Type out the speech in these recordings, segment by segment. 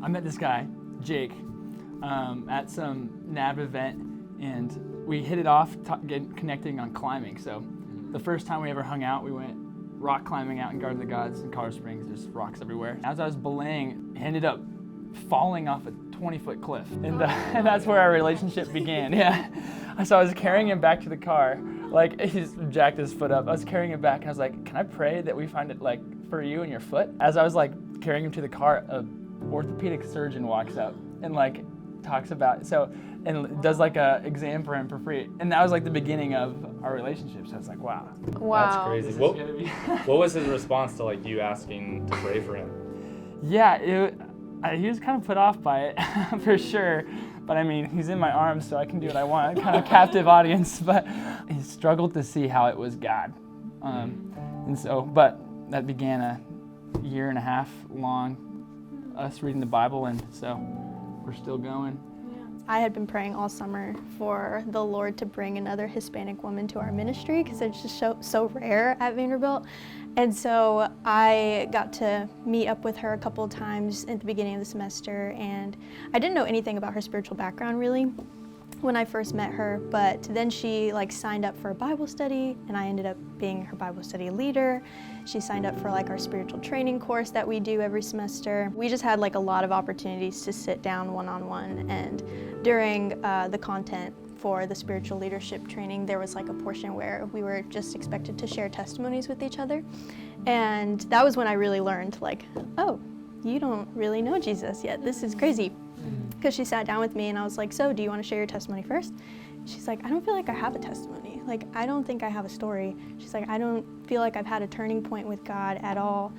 I met this guy, Jake, at some Nav event, and we hit it off connecting on climbing. So the first time we ever hung out, we went rock climbing out in Garden of the Gods in Colorado Springs. There's rocks everywhere. As I was belaying, I ended up falling off a 20-foot cliff, and that's where our relationship began. Yeah. So I was carrying him back to the car, like he's jacked his foot up. I was carrying him back, and I was like, "Can I pray that we find it like for you and your foot?" As I was like carrying him to the car, a orthopedic surgeon walks up and like talks about and does like a exam for him for free, and that was like the beginning of our relationship. So I was like, wow. That's crazy. What was his response to like you asking to pray for him? Yeah, he was kind of put off by it for sure, but I mean, he's in my arms, so I can do what I want. Kind of captive audience, but he struggled to see how it was God, and so, but that began a 1.5 year long us reading the Bible, and so we're still going. I had been praying all summer for the Lord to bring another Hispanic woman to our ministry because it's just so rare at Vanderbilt. And so I got to meet up with her a couple of times at the beginning of the semester, and I didn't know anything about her spiritual background really when I first met her, but then she like signed up for a Bible study, and I ended up being her Bible study leader. She signed up for like our spiritual training course that we do every semester. We just had like a lot of opportunities to sit down one-on-one, and during the content for the spiritual leadership training, there was like a portion where we were just expected to share testimonies with each other. And that was when I really learned like, oh, you don't really know Jesus yet. This is crazy. Because she sat down with me and I was like, so do you want to share your testimony first? She's like, I don't feel like I have a testimony. Like, I don't think I have a story. She's like, I don't feel like I've had a turning point with God at all.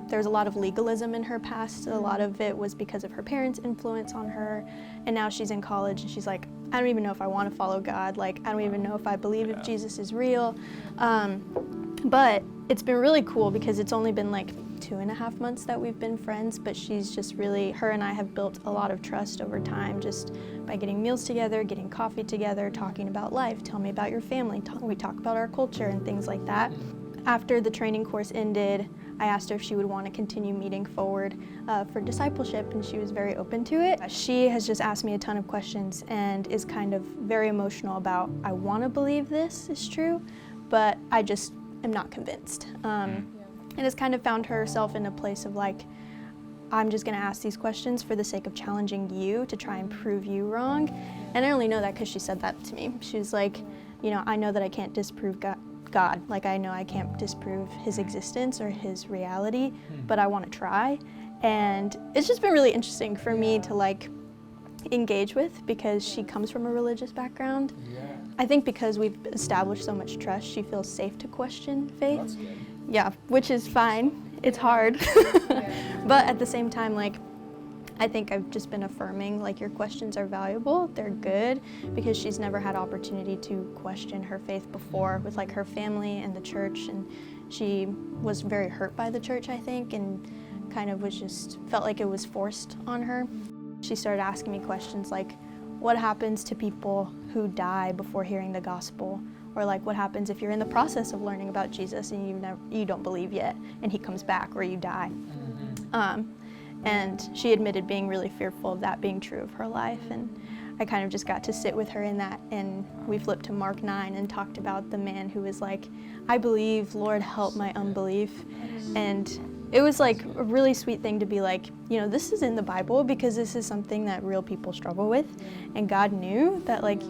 There's a lot of legalism in her past. A lot of it was because of her parents' influence on her. And now she's in college and she's like, I don't even know if I want to follow God. Like, I don't even know if I believe if Jesus is real. But it's been really cool because it's only been like 2.5 months that we've been friends, but she's just really, her and I have built a lot of trust over time just by getting meals together, getting coffee together, talking about life, tell me about your family, we talk about our culture and things like that. After the training course ended, I asked her if she would want to continue meeting forward for discipleship, and she was very open to it. She has just asked me a ton of questions and is kind of very emotional about, I want to believe this is true, but I just am not convinced. And has kind of found herself in a place of like, I'm just gonna ask these questions for the sake of challenging you to try and prove you wrong. And I only know that because she said that to me. She was like, you know, I know that I can't disprove God. Like, I know I can't disprove his existence or his reality, but I want to try. And it's just been really interesting for me to like engage with, because she comes from a religious background. I think because we've established so much trust, she feels safe to question faith. That's good. Yeah, which is fine. It's hard. But at the same time, like, I think I've just been affirming, like, your questions are valuable, they're good, because she's never had opportunity to question her faith before with, like, her family and the church, and she was very hurt by the church, I think, and kind of was just, felt like it was forced on her. She started asking me questions like, what happens to people who die before hearing the gospel? Or like, what happens if you're in the process of learning about Jesus and you don't believe yet, and he comes back, or you die? And she admitted being really fearful of that being true of her life, and I kind of just got to sit with her in that, and we flipped to Mark 9 and talked about the man who was like, I believe, Lord, help my unbelief. And it was like a really sweet thing to be like, you know, this is in the Bible because this is something that real people struggle with, and God knew that like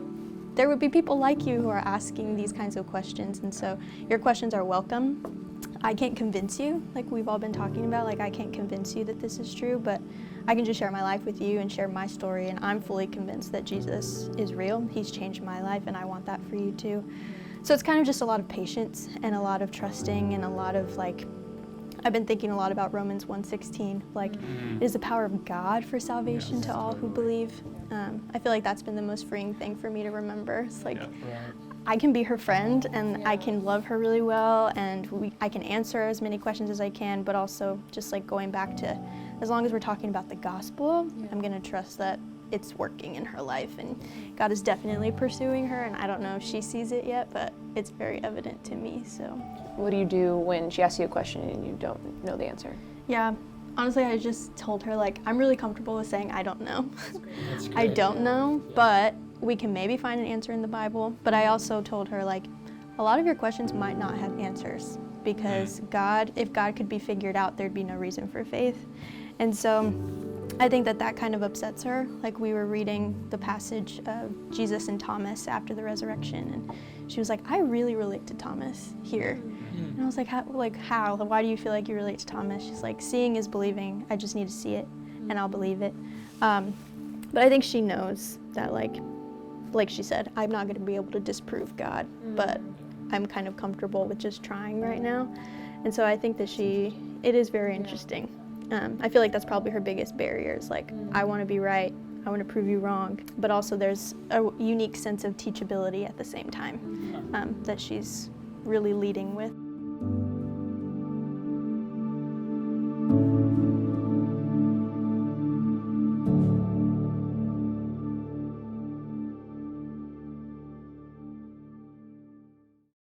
there would be people like you who are asking these kinds of questions, and so your questions are welcome. I can't convince you, like we've all been talking about, like I can't convince you that this is true, but I can just share my life with you and share my story, and I'm fully convinced that Jesus is real. He's changed my life, and I want that for you too. So it's kind of just a lot of patience and a lot of trusting and a lot of like, I've been thinking a lot about Romans 1:16, like it is the power of God for salvation to all who believe. I feel like that's been the most freeing thing for me to remember. It's like, I can be her friend, and I can love her really well, and I can answer as many questions as I can, but also just like going back to, as long as we're talking about the gospel, I'm gonna trust that it's working in her life, and God is definitely pursuing her, and I don't know if she sees it yet, but it's very evident to me, so. What do you do when she asks you a question and you don't know the answer? Yeah, Honestly, I just told her, like, I'm really comfortable with saying I don't know. That's I great. don't know, but we can maybe find an answer in the Bible. But I also told her, like, a lot of your questions might not have answers, because if God could be figured out, there'd be no reason for faith. And so I think that kind of upsets her. Like, we were reading the passage of Jesus and Thomas after the resurrection, and she was like, I really relate to Thomas here. And I was like, how? Why do you feel like you relate to Thomas? She's like, seeing is believing. I just need to see it, and I'll believe it. But I think she knows that, like she said, I'm not going to be able to disprove God, but I'm kind of comfortable with just trying right now. And so I think that it is very interesting. I feel like that's probably her biggest barrier is, like, I want to be right, I want to prove you wrong, but also there's a unique sense of teachability at the same time that she's really leading with.